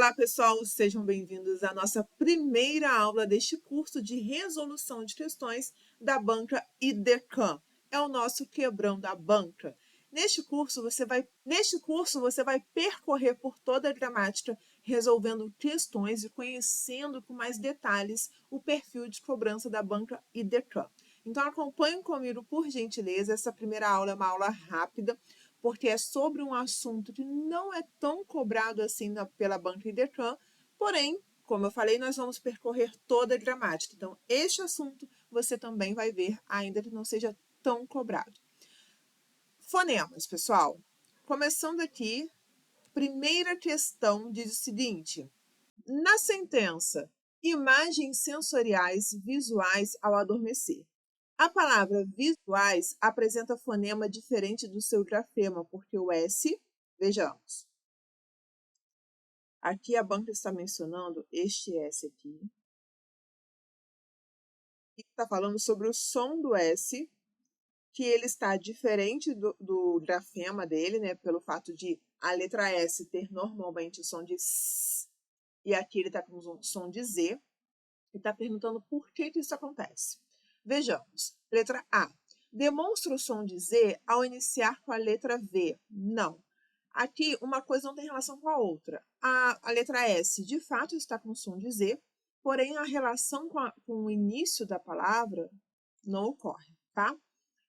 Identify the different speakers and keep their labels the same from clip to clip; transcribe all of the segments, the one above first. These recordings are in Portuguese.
Speaker 1: Olá, pessoal! Sejam bem-vindos à nossa primeira aula deste curso de resolução de questões da banca IDECAM. É o nosso Quebrando a Banca. Neste curso, você vai percorrer por toda a gramática, resolvendo questões e conhecendo com mais detalhes o perfil de cobrança da banca IDECAM. Então, acompanhem comigo, por gentileza. Essa primeira aula é uma aula rápida, porque é sobre um assunto que não é tão cobrado assim pela banca IDECAM, porém, como eu falei, nós vamos percorrer toda a gramática. Então, este assunto você também vai ver, ainda que não seja tão cobrado. Fonemas, pessoal. Começando aqui, primeira questão diz o seguinte: na sentença, imagens sensoriais visuais ao adormecer. A palavra visuais apresenta fonema diferente do seu grafema, porque o S, vejamos. Aqui a banca está mencionando este S aqui. E está falando sobre o som do S, que ele está diferente do grafema dele, né? Pelo fato de a letra S ter normalmente o som de S, e aqui ele está com o som de Z. E está perguntando por que isso acontece. Vejamos. Letra A. Demonstra o som de Z ao iniciar com a letra V. Não. Aqui, uma coisa não tem relação com a outra. A letra S, de fato, está com o som de Z, porém, a relação com o início da palavra não ocorre, tá?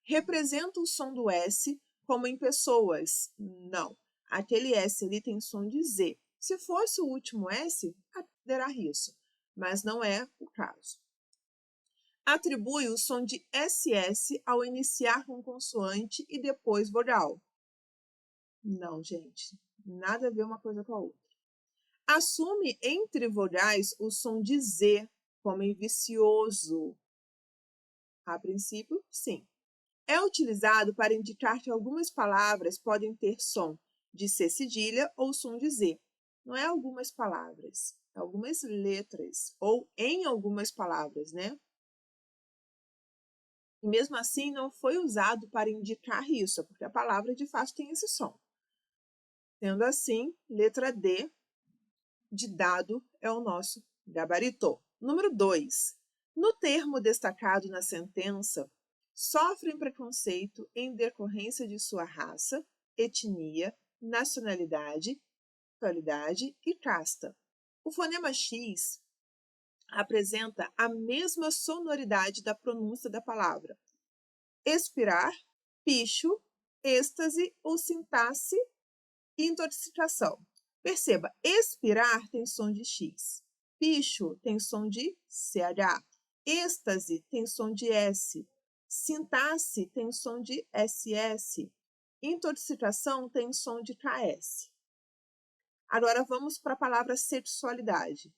Speaker 1: Representa o som do S como em pessoas. Não. Aquele S ali tem som de Z. Se fosse o último S, terá isso, mas não é o caso. Atribui o som de SS ao iniciar com consoante e depois vogal. Não, gente, nada a ver uma coisa com a outra. Assume entre vogais o som de Z, como em vicioso. A princípio, sim. É utilizado para indicar que algumas palavras podem ter som de C cedilha ou som de Z. Não é algumas palavras, é algumas letras, ou em algumas palavras, né? E mesmo assim, não foi usado para indicar isso, porque a palavra de fato tem esse som. Sendo assim, letra D de dado é o nosso gabarito. Número 2. No termo destacado na sentença, sofrem preconceito em decorrência de sua raça, etnia, nacionalidade, sexualidade e casta. O fonema X apresenta a mesma sonoridade da pronúncia da palavra expirar, picho, êxtase ou sintaxe e intoxicação. Perceba, expirar tem som de X, picho tem som de CH, êxtase tem som de S, sintaxe tem som de SS, intoxicação tem som de KS. Agora vamos para a palavra sexualidade.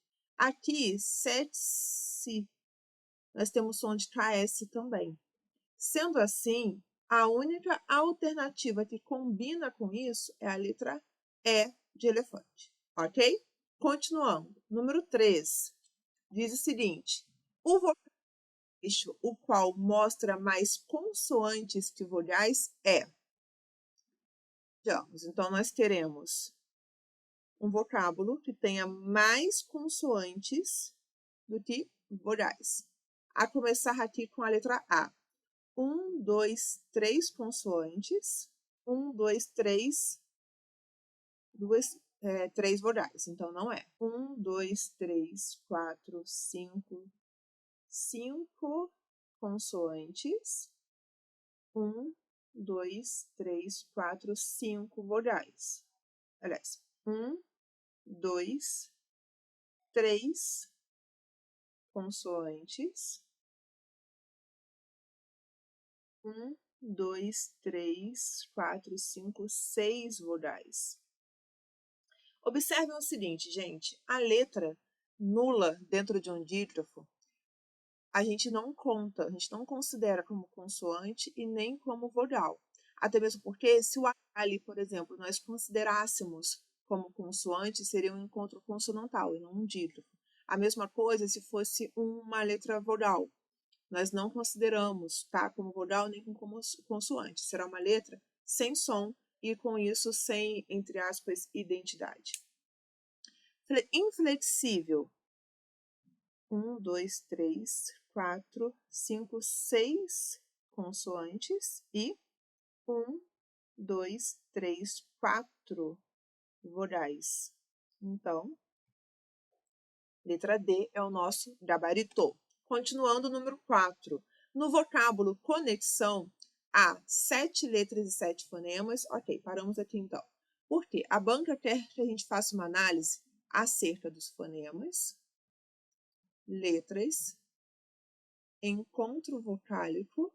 Speaker 1: Aqui, sexy, nós temos som de KS também. Sendo assim, a única alternativa que combina com isso é a letra E de elefante, ok? Continuando. Número 3 diz o seguinte: o vocábulo, o qual mostra mais consoantes que vogais, é. Vejamos, então nós teremos um vocábulo que tenha mais consoantes do que vogais. A começar aqui com a letra A. 1, 2, 3 consoantes. 1, 2, 3, 3 vogais. Então, não é. 1, 2, 3, 4, 5, 5 consoantes. 1, 2, 3, 4, 5 vogais. Aliás, 1, 2, 3 consoantes. 1, 2, 3, 4, 5, 6 vogais. Observem o seguinte, gente. A letra nula dentro de um dígrafo, a gente não conta, a gente não considera como consoante e nem como vogal. Até mesmo porque, se o H ali, por exemplo, nós considerássemos como consoante, seria um encontro consonantal e não um dígrafo. A mesma coisa se fosse uma letra vogal. Nós não consideramos, tá, como vogal nem como consoante. Será uma letra sem som e, com isso, sem, entre aspas, identidade. Inflexível. 1, 2, 3, 4, 5, 6 consoantes e 1, 2, 3, 4 vogais. Então, letra D é o nosso gabarito. Continuando, o número 4. No vocábulo conexão, há 7 letras e 7 fonemas. Ok, paramos aqui então. Por quê? A banca quer que a gente faça uma análise acerca dos fonemas, letras, encontro vocálico,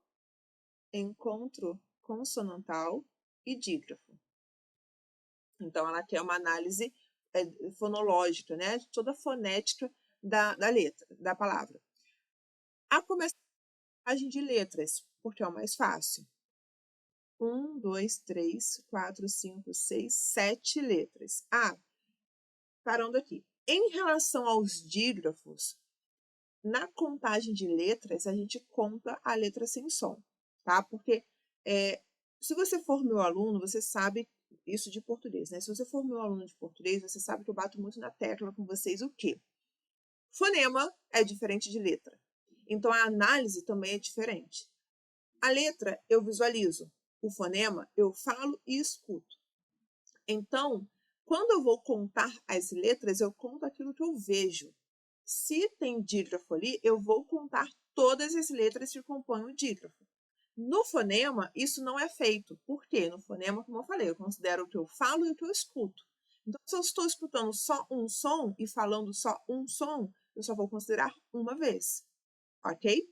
Speaker 1: encontro consonantal e dígrafo. Então, ela quer uma análise fonológica, né? Toda a fonética da letra, da palavra. A começagem de letras, porque é o mais fácil. 1, 2, 3, 4, 5, 6, 7 letras. Parando aqui. Em relação aos dígrafos, na contagem de letras, a gente conta a letra sem som, tá? Porque se você for meu aluno, você sabe isso de português, né? Se você for meu aluno de português, você sabe que eu bato muito na tecla com vocês o quê? Fonema é diferente de letra. Então, a análise também é diferente. A letra, eu visualizo. O fonema, eu falo e escuto. Então, quando eu vou contar as letras, eu conto aquilo que eu vejo. Se tem dígrafo ali, eu vou contar todas as letras que compõem o dígrafo. No fonema, isso não é feito. Por quê? No fonema, como eu falei, eu considero o que eu falo e o que eu escuto. Então, se eu estou escutando só um som e falando só um som, eu só vou considerar uma vez. Ok?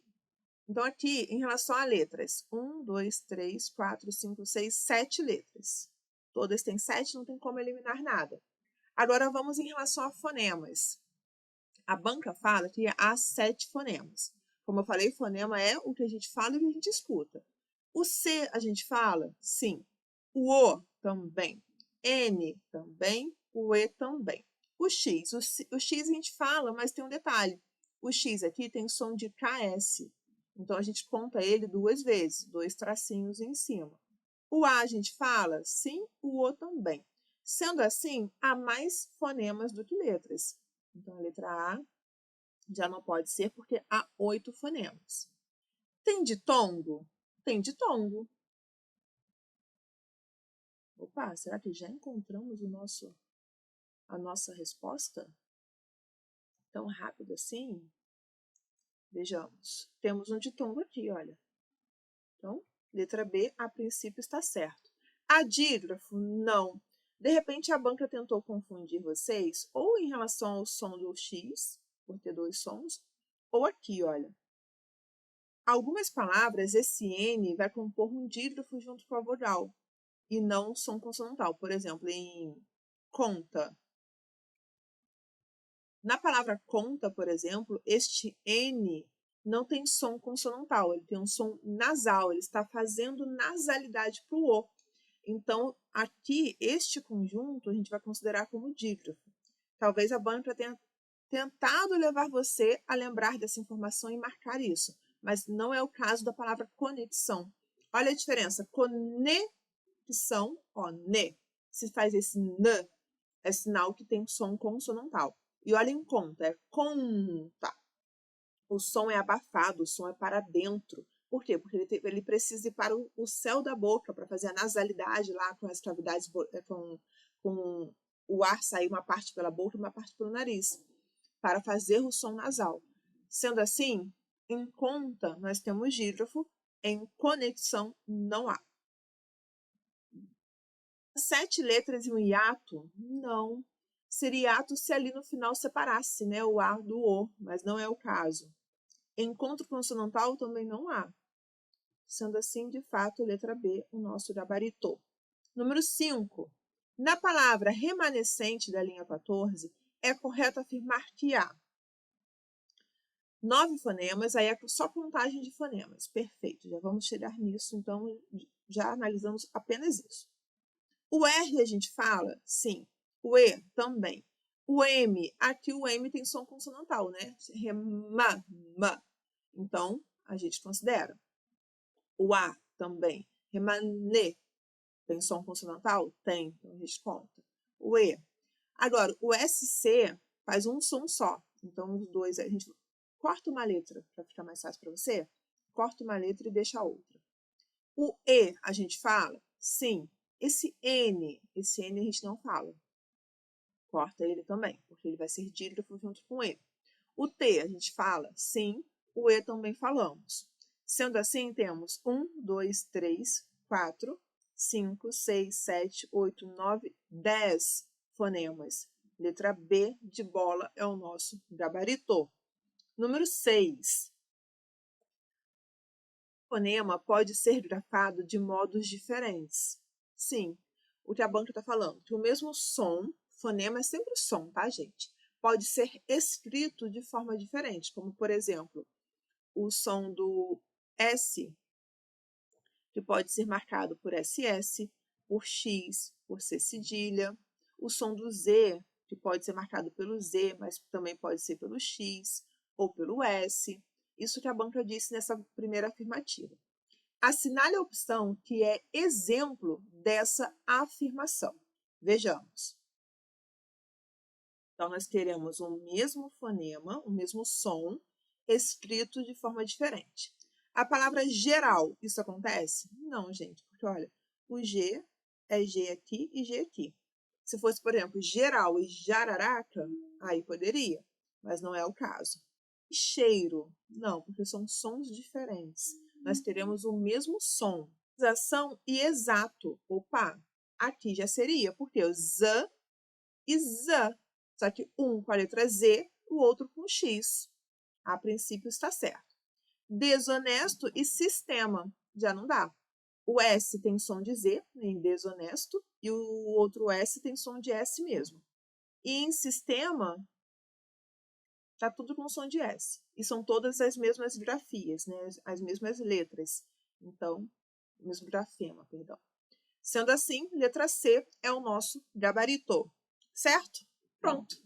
Speaker 1: Então, aqui, em relação a letras, 1, 2, 3, 4, 5, 6, 7 letras. Todas têm 7, não tem como eliminar nada. Agora, vamos em relação a fonemas. A banca fala que há 7 fonemas. Como eu falei, fonema é o que a gente fala e o que a gente escuta. O C a gente fala? Sim. O O também. N também. O E também. O X. O X a gente fala, mas tem um detalhe. O X aqui tem som de KS. Então, a gente conta ele 2 vezes, 2 tracinhos em cima. O A a gente fala? Sim. O O também. Sendo assim, há mais fonemas do que letras. Então, a letra A já não pode ser porque há 8 fonemas. Tem ditongo? Tem ditongo. Opa, será que já encontramos a nossa resposta? Tão rápido assim? Vejamos. Temos um ditongo aqui, olha. Então, letra B, a princípio, está certo. A dígrafo, não. De repente, a banca tentou confundir vocês, ou em relação ao som do X, por ter 2 sons, ou aqui, olha. Algumas palavras, esse N vai compor um dígrafo junto com a vogal, e não um som consonantal. Por exemplo, em conta. Na palavra conta, por exemplo, este N não tem som consonantal, ele tem um som nasal, ele está fazendo nasalidade para o O. Então, aqui, este conjunto, a gente vai considerar como dígrafo. Talvez a banca tenha tentado levar você a lembrar dessa informação e marcar isso, mas não é o caso da palavra conexão. Olha a diferença, conexão, ó, ne. Se faz esse n, é sinal que tem som consonantal. E olha em conta, é conta. O som é abafado, o som é para dentro. Por quê? Porque ele precisa ir para o céu da boca, para fazer a nasalidade lá com as cavidades, com o ar sair uma parte pela boca e uma parte pelo nariz, para fazer o som nasal. Sendo assim, em conta nós temos dígrafo, em conexão não há. 7 letras e um hiato? Não. Seria hiato se ali no final separasse, né, o A do O, mas não é o caso. Encontro consonantal também não há. Sendo assim, de fato, letra B, o nosso gabarito. Número 5. Na palavra remanescente da linha 14, é correto afirmar que há 9 fonemas, aí é só contagem de fonemas. Perfeito, já vamos chegar nisso, então já analisamos apenas isso. O R a gente fala? Sim. O E também. O M, aqui o M tem som consonantal, né? Rema, ma. Então, a gente considera. O A também. Remane, tem som consonantal? Tem, então a gente conta. O E. Agora, o SC faz um som só. Então, os dois, a gente corta uma letra para ficar mais fácil para você. Corta uma letra e deixa a outra. O E, a gente fala? Sim. Esse N a gente não fala. Corta ele também, porque ele vai ser dígrafo junto com o E. O T, a gente fala? Sim. O E também falamos. Sendo assim, temos 1, 2, 3, 4, 5, 6, 7, 8, 9, 10 fonemas. Letra B de bola é o nosso gabarito. Número 6. O fonema pode ser grafado de modos diferentes. Sim, o que a banca está falando, que o mesmo som, fonema é sempre som, tá, gente? Pode ser escrito de forma diferente, como, por exemplo, o som do S, que pode ser marcado por SS, por X, por C cedilha. O som do Z, que pode ser marcado pelo Z, mas também pode ser pelo X ou pelo S. Isso que a banca disse nessa primeira afirmativa. Assinale a opção que é exemplo dessa afirmação. Vejamos. Então, nós teremos o mesmo fonema, o mesmo som, escrito de forma diferente. A palavra geral, isso acontece? Não, gente, porque olha, o G é G aqui e G aqui. Se fosse, por exemplo, geral e jararaca, aí poderia, mas não é o caso. Cheiro, não, porque são sons diferentes. Nós teremos o mesmo som. Ação e exato. Opa, aqui já seria, porque o Z e Z. Só que um com a letra Z, o outro com X. A princípio está certo. Desonesto e sistema. Já não dá. O S tem som de Z, em desonesto, e o outro S tem som de S mesmo. E em sistema, está tudo com som de S. E são todas as mesmas grafias, né? As mesmas letras. Então, o mesmo grafema, perdão. Sendo assim, letra C é o nosso gabarito. Certo? Pronto.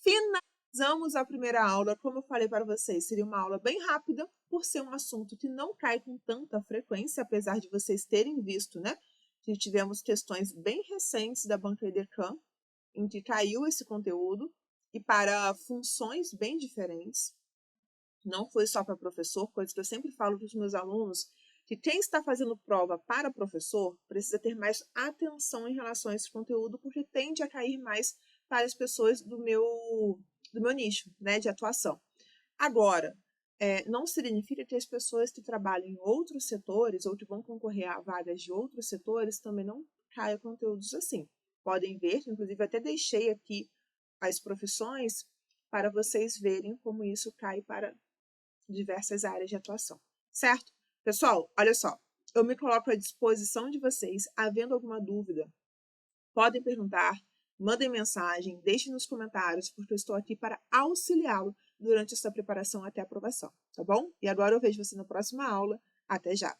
Speaker 1: Finalizamos a primeira aula. Como eu falei para vocês, seria uma aula bem rápida, por ser um assunto que não cai com tanta frequência, apesar de vocês terem visto, né? Que tivemos questões bem recentes da banca EDECAM, em que caiu esse conteúdo, e para funções bem diferentes. Não foi só para professor, coisa que eu sempre falo para os meus alunos, que quem está fazendo prova para professor precisa ter mais atenção em relação a esse conteúdo, porque tende a cair mais para as pessoas do meu nicho, né, de atuação. Agora, não significa que as pessoas que trabalham em outros setores ou que vão concorrer a vagas de outros setores também não caiam conteúdos assim. Podem ver, inclusive até deixei aqui as profissões para vocês verem como isso cai para diversas áreas de atuação, certo? Pessoal, olha só, eu me coloco à disposição de vocês, havendo alguma dúvida, podem perguntar, mandem mensagem, deixem nos comentários, porque eu estou aqui para auxiliá-lo durante essa preparação até a aprovação, tá bom? E agora eu vejo você na próxima aula. Até já!